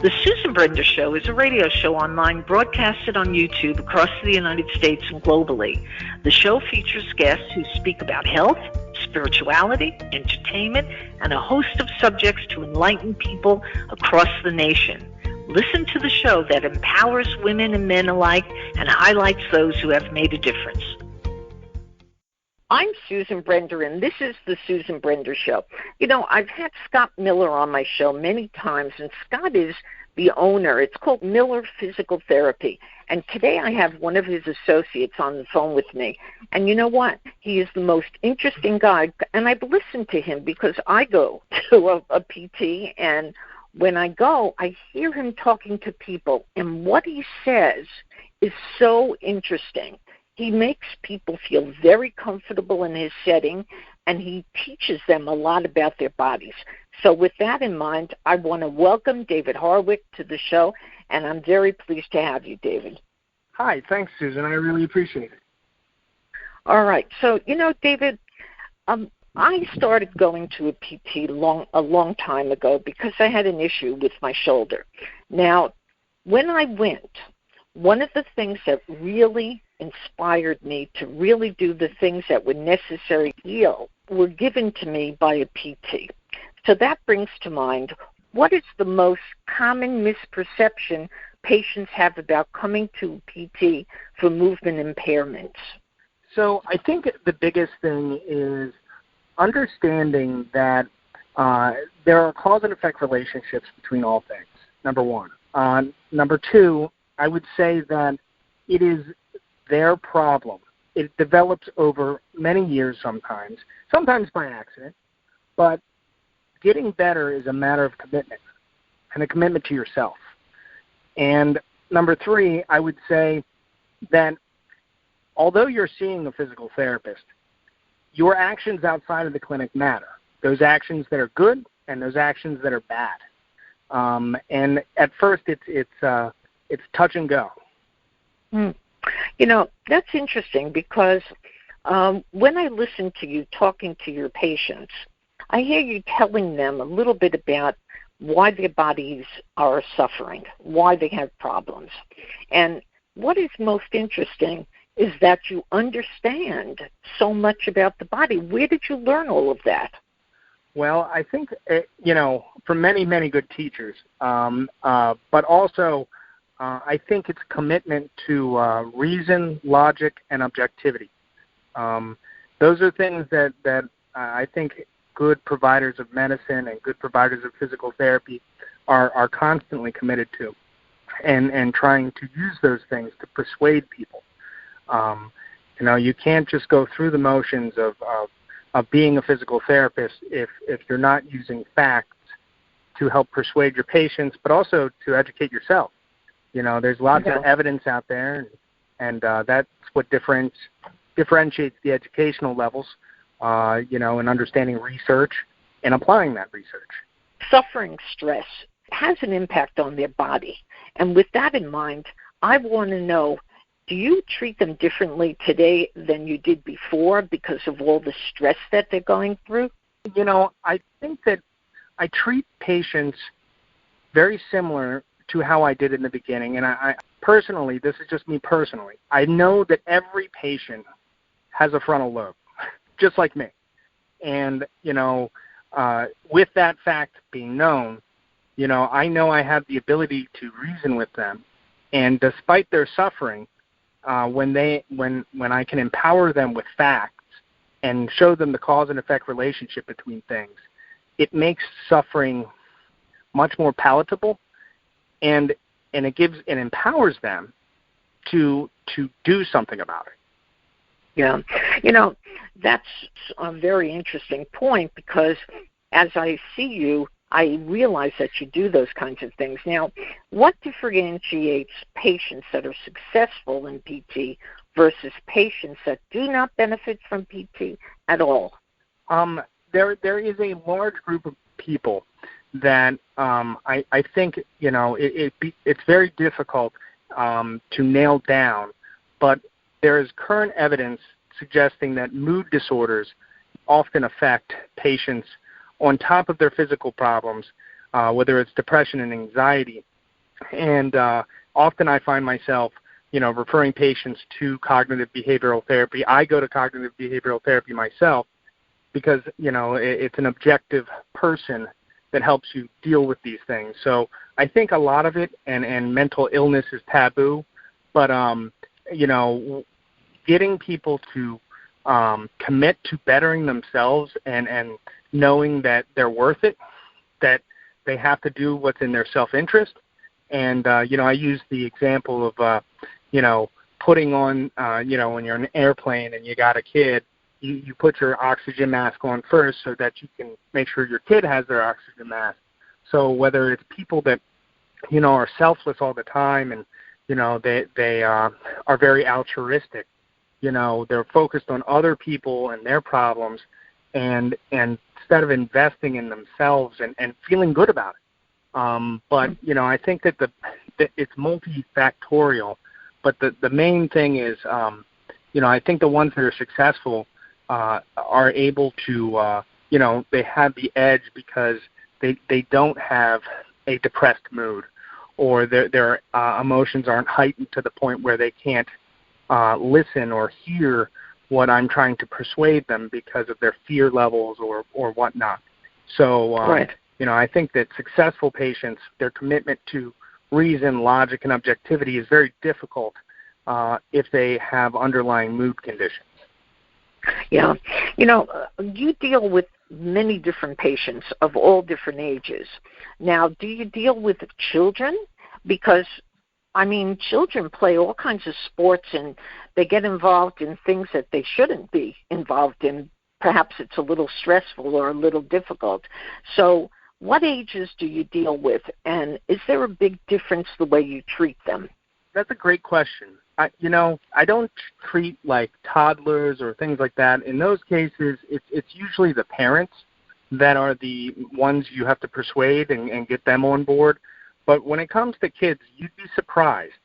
The Susan Brender Show is a radio show online broadcasted on YouTube across the United States and globally. The show features guests who speak about health, spirituality, entertainment, and a host of subjects to enlighten people across the nation. Listen to the show that empowers women and men alike and highlights those who have made a difference. I'm Susan Brender, and this is the Susan Brender Show. You know, I've had Scott Miller on my show many times, and Scott is the owner. It's called Miller Physical Therapy. And today I have one of his associates on the phone with me. And you know what? He is the most interesting guy. And I've listened to him because I go to a PT, and when I go, I hear him talking to people. And what he says is so interesting. He makes people feel very comfortable in his setting, and he teaches them a lot about their bodies. So with that in mind, I want to welcome David Harwick to the show, and I'm very pleased to have you, David. Hi, thanks, Susan. I really appreciate it. All right. So, you know, David, I started going to a PT a long time ago because I had an issue with my shoulder. Now, when I went, one of the things that really inspired me to really do the things that were necessary to heal were given to me by a PT. So that brings to mind, what is the most common misperception patients have about coming to PT for movement impairments? So I think the biggest thing is understanding that there are cause and effect relationships between all things, number one. Number two, I would say that it is their problem. It develops over many years sometimes by accident, but getting better is a matter of commitment and a commitment to yourself. And number three, I would say that although you're seeing a physical therapist, your actions outside of the clinic matter. Those actions that are good and those actions that are bad. And at first it's touch and go. You know, that's interesting because when I listen to you talking to your patients, I hear you telling them a little bit about why their bodies are suffering, why they have problems. And what is most interesting is that you understand so much about the body. Where did you learn all of that? Well, I think, from many, many good teachers, but also I think it's commitment to reason, logic, and objectivity. Those are things that I think good providers of medicine and good providers of physical therapy are constantly committed to, and trying to use those things to persuade people. You can't just go through the motions of being a physical therapist if you're not using facts to help persuade your patients, but also to educate yourself. There's lots of evidence out there, and that's what differentiates the educational levels, in understanding research and applying that research. Suffering stress has an impact on their body. And with that in mind, I want to know, do you treat them differently today than you did before because of all the stress that they're going through? I think that I treat patients very similar to how I did in the beginning. And I personally, this is just me personally, I know that every patient has a frontal lobe, just like me. And, with that fact being known, I know I have the ability to reason with them. And despite their suffering, when I can empower them with facts and show them the cause and effect relationship between things, it makes suffering much more palatable, and it empowers them to do something about it. Yeah. That's a very interesting point because as I see you, I realize that you do those kinds of things. Now, what differentiates patients that are successful in PT versus patients that do not benefit from PT at all? There is a large group of people that I think, it's very difficult to nail down, but there is current evidence suggesting that mood disorders often affect patients on top of their physical problems, whether it's depression and anxiety. And often I find myself, referring patients to cognitive behavioral therapy. I go to cognitive behavioral therapy myself because, it's an objective person that helps you deal with these things. So I think a lot of it, and mental illness is taboo, but, getting people to commit to bettering themselves and knowing that they're worth it, that they have to do what's in their self-interest. And, I use the example of, putting on, when you're in an airplane and you got a kid, you put your oxygen mask on first so that you can make sure your kid has their oxygen mask. So whether it's people that, are selfless all the time and, they are very altruistic, they're focused on other people and their problems, and instead of investing in themselves and feeling good about it. But, I think that it's multifactorial. But the main thing is, I think the ones that are successful are able to, they have the edge because they don't have a depressed mood, or their emotions aren't heightened to the point where they can't listen or hear what I'm trying to persuade them because of their fear levels or whatnot. So, right. I think that successful patients, their commitment to reason, logic, and objectivity is very difficult if they have underlying mood conditions. Yeah. You deal with many different patients of all different ages. Now, do you deal with children? Because, children play all kinds of sports and they get involved in things that they shouldn't be involved in. Perhaps it's a little stressful or a little difficult. So what ages do you deal with, and is there a big difference the way you treat them? That's a great question. I don't treat like toddlers or things like that. In those cases, it's usually the parents that are the ones you have to persuade and get them on board. But when it comes to kids, you'd be surprised.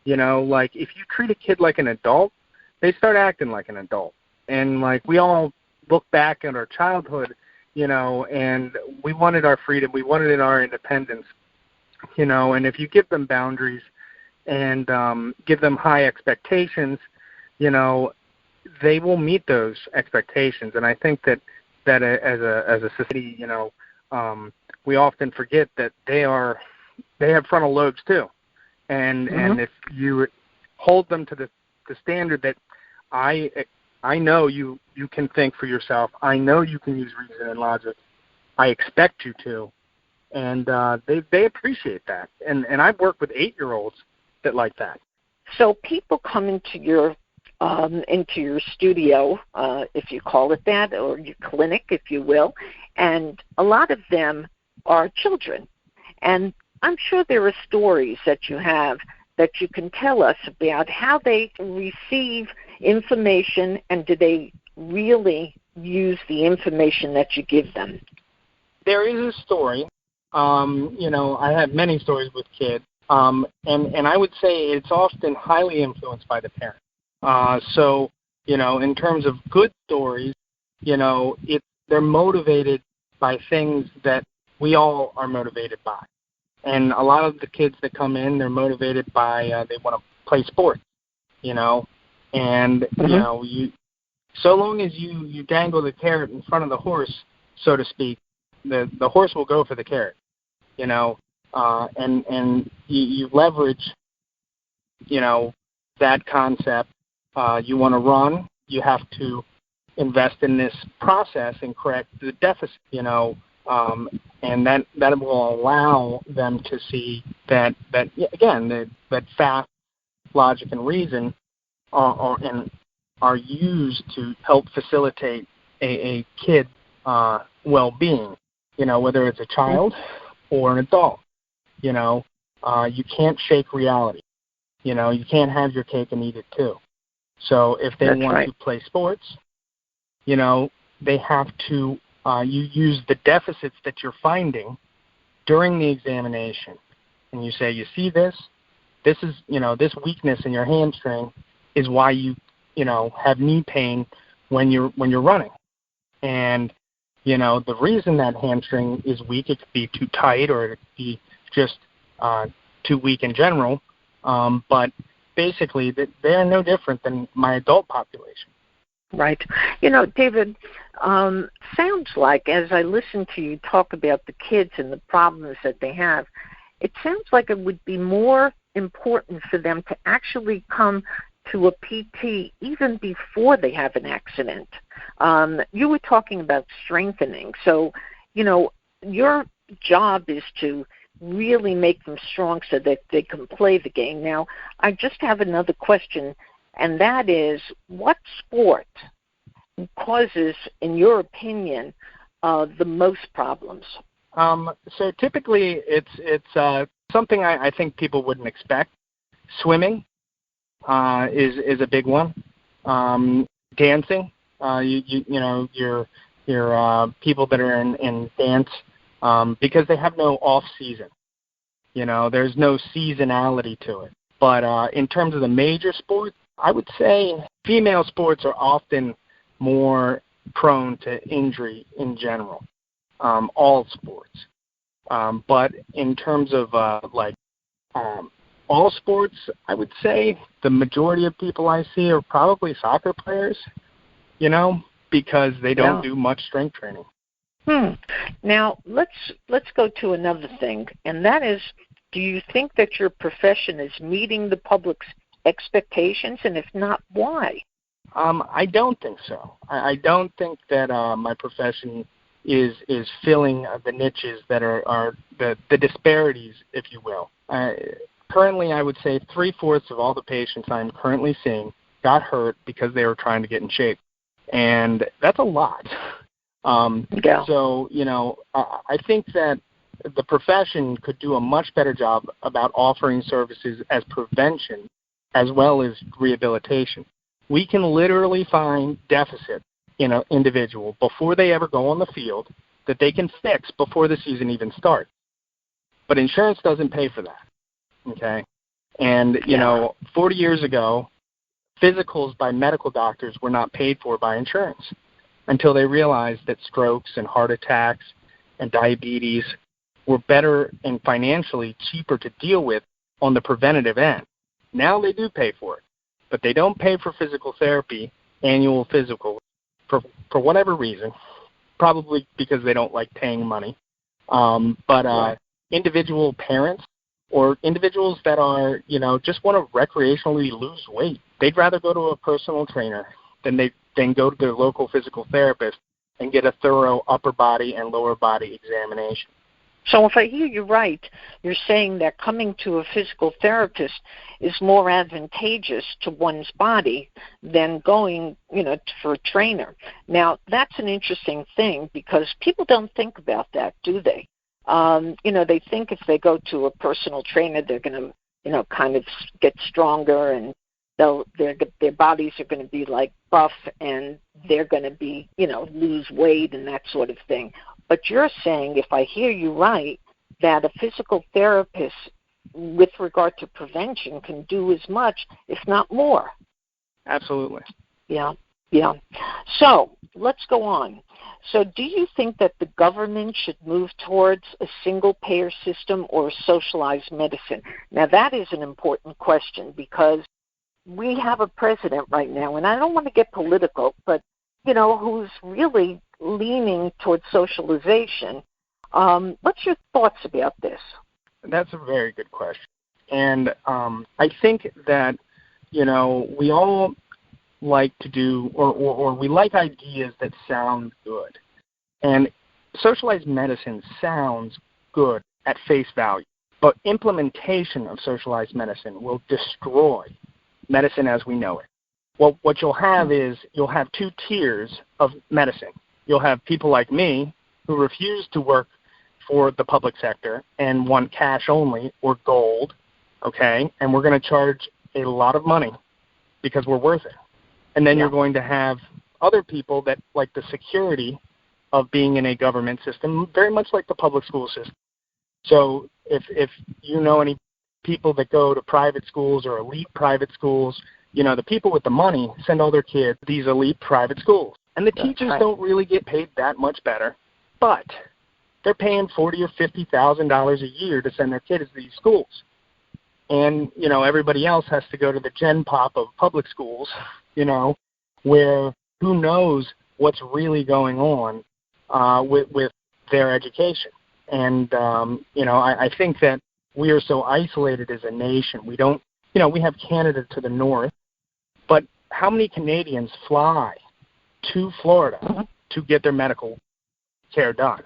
Like if you treat a kid like an adult, they start acting like an adult. And like we all look back at our childhood, and we wanted our freedom, we wanted our independence, and if you give them boundaries and give them high expectations, they will meet those expectations. And I think that as a society, we often forget that they have frontal lobes too, and if you hold them to the standard that I know you can think for yourself, I know you can use reason and logic, I expect you to, and they appreciate that. And I've worked with 8-year-olds that like that. So people come into your studio, if you call it that, or your clinic, if you will, and a lot of them are children. And I'm sure there are stories that you have that you can tell us about how they receive information, and do they really use the information that you give them? There is a story. I have many stories with kids. And I would say it's often highly influenced by the parent. So, in terms of good stories, they're motivated by things that we all are motivated by. And a lot of the kids that come in, they're motivated by they want to play sports, and, so long as you dangle the carrot in front of the horse, so to speak, the horse will go for the carrot, and you leverage, that concept. You want to run, you have to invest in this process and correct the deficit, and that will allow them to see that fact, logic, and reason are used to help facilitate a kid's well-being, whether it's a child or an adult. You can't shake reality. You can't have your cake and eat it too. So if they want to play sports, they have to you use the deficits that you're finding during the examination, and you say, you see this is, this weakness in your hamstring is why you have knee pain when you're running. And, the reason that hamstring is weak, it could be too tight, or it could be just too weak in general, but basically they're no different than my adult population. Right. David, sounds like as I listen to you talk about the kids and the problems that they have, it sounds like it would be more important for them to actually come to a PT even before they have an accident. You were talking about strengthening. So, your job is to really make them strong so that they can play the game. Now, I just have another question, and that is, what sport causes, in your opinion, the most problems? So typically it's something I think people wouldn't expect. Swimming is a big one. Dancing, your people that are in dance, because they have no off season. There's no seasonality to it. But in terms of the major sports, I would say female sports are often more prone to injury in general, all sports. But in terms of all sports, I would say the majority of people I see are probably soccer players, because they don't do much strength training. Now, let's go to another thing, and that is, do you think that your profession is meeting the public's expectations, and if not, why? I don't think so. I don't think that my profession is filling the niches that are the disparities, if you will. Currently, I would say 3/4 of all the patients I'm currently seeing got hurt because they were trying to get in shape, and that's a lot. So, I think that the profession could do a much better job about offering services as prevention as well as rehabilitation. We can literally find deficit in an individual before they ever go on the field that they can fix before the season even starts. But insurance doesn't pay for that, okay? And, 40 years ago, physicals by medical doctors were not paid for by insurance until they realized that strokes and heart attacks and diabetes were better and financially cheaper to deal with on the preventative end. Now they do pay for it, but they don't pay for physical therapy, annual physical, for whatever reason, probably because they don't like paying money. But individual parents or individuals that are, just want to recreationally lose weight, they'd rather go to a personal trainer than go to their local physical therapist and get a thorough upper body and lower body examination. So if I hear you right, you're saying that coming to a physical therapist is more advantageous to one's body than going, for a trainer. Now, that's an interesting thing because people don't think about that, do they? They think if they go to a personal trainer, they're going to, kind of get stronger and their bodies are going to be like buff and they're going to be, lose weight and that sort of thing. But you're saying, if I hear you right, that a physical therapist with regard to prevention can do as much, if not more. Absolutely. Yeah. So let's go on. So do you think that the government should move towards a single-payer system or socialized medicine? Now, that is an important question because we have a president right now, and I don't want to get political, but, who's really leaning towards socialization. What's your thoughts about this? That's a very good question. And I think that, we all like to do, or we like ideas that sound good. And socialized medicine sounds good at face value, but implementation of socialized medicine will destroy medicine as we know it. Well, what you'll have is you'll have two tiers of medicine. You'll have people like me who refuse to work for the public sector and want cash only or gold, okay, and we're going to charge a lot of money because we're worth it. And then you're going to have other people that like the security of being in a government system, very much like the public school system. So if you know any people that go to private schools or elite private schools, the people with the money send all their kids to these elite private schools. And the teachers don't really get paid that much better, but they're paying $40,000 or $50,000 a year to send their kids to these schools. And, everybody else has to go to the gen pop of public schools, where who knows what's really going on with their education. And, I think that we are so isolated as a nation. We don't, we have Canada to the north, but how many Canadians fly to Florida to get their medical care done,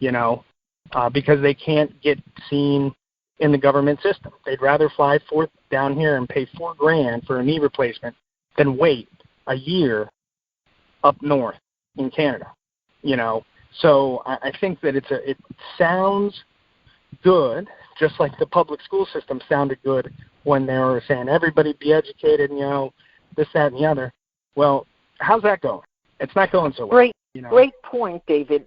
because they can't get seen in the government system. They'd rather fly forth down here and pay $4,000 for a knee replacement than wait a year up north in Canada, So I think that it sounds good, just like the public school system sounded good when they were saying everybody be educated, this, that, and the other. Well, how's that going? It's not going so well. Great point, David.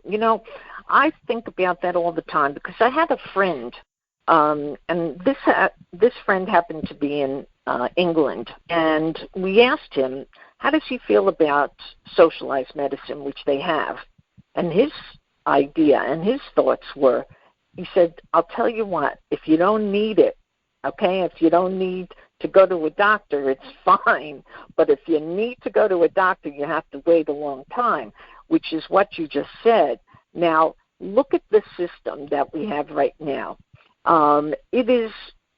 I think about that all the time because I had a friend, and this friend happened to be in England, and we asked him, how does he feel about socialized medicine, which they have? And his idea and his thoughts were, he said, I'll tell you what, if you don't need it, okay, if you don't need to go to a doctor, it's fine. But if you need to go to a doctor, you have to wait a long time, which is what you just said. Now, look at the system that we have right now.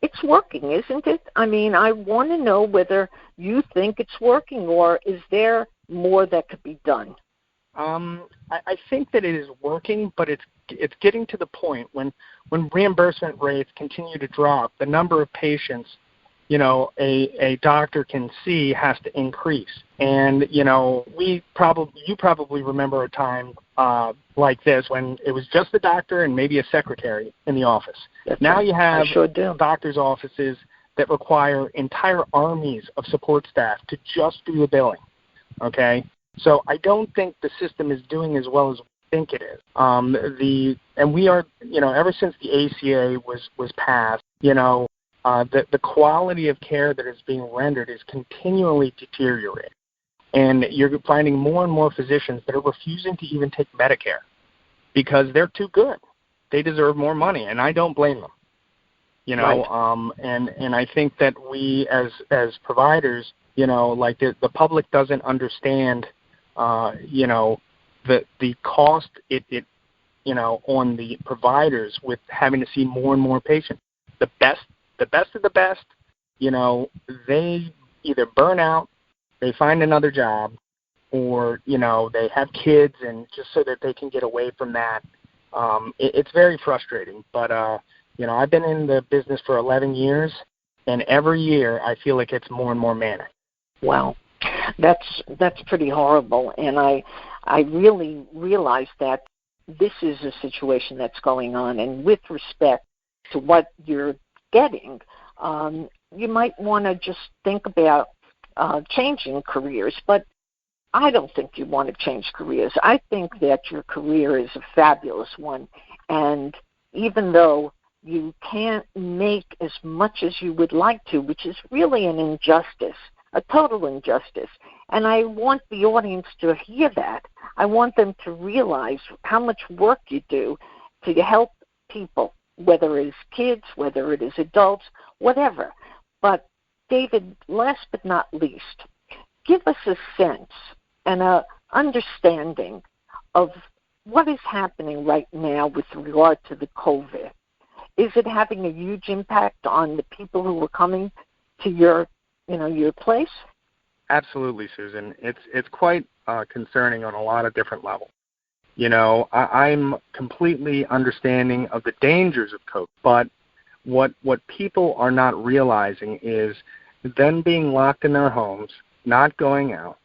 It's working, isn't it? I mean, I want to know whether you think it's working, or is there more that could be done? I think that it is working, but it's getting to the point when reimbursement rates continue to drop, the number of patients, a doctor can see has to increase. And, you probably remember a time like this when it was just the doctor and maybe a secretary in the office. Now you have doctors' offices that require entire armies of support staff to just do the billing, okay? So I don't think the system is doing as well as we think it is. And we are, ever since the ACA was passed, the quality of care that is being rendered is continually deteriorating. And you're finding more and more physicians that are refusing to even take Medicare because they're too good. They deserve more money, and I don't blame them. Right. And I think that we as providers, like the public doesn't understand, the cost it on the providers with having to see more and more patients. The best of the best, they either burn out, they find another job, or, they have kids, and just so that they can get away from that. It's very frustrating. But, I've been in the business for 11 years, and every year I feel like it's more and more manic. Wow. That's pretty horrible. And I really realize that this is a situation that's going on. And with respect to what you're getting, you might want to just think about changing careers, but I don't think you want to change careers. I think that your career is a fabulous one, and even though you can't make as much as you would like to, which is really an injustice, a total injustice, and I want the audience to hear that. I want them to realize how much work you do to help people, whether it is kids, whether it is adults, whatever. But, David, last but not least, give us a sense and an understanding of what is happening right now with regard to the COVID. Is it having a huge impact on the people who are coming to your place? Absolutely, Susan. It's quite concerning on a lot of different levels. I'm completely understanding of the dangers of COVID, but what people are not realizing is them being locked in their homes, not going out,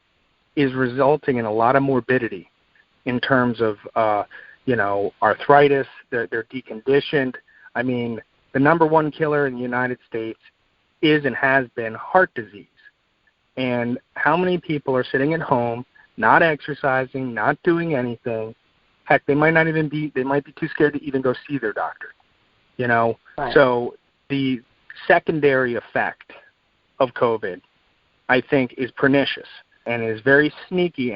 is resulting in a lot of morbidity in terms of, arthritis. They're deconditioned. I mean, the number one killer in the United States is and has been heart disease. And how many people are sitting at home, not exercising, not doing anything? Heck, they might be too scared to even go see their doctor. Right. So the secondary effect of COVID, I think, is pernicious and is very sneaky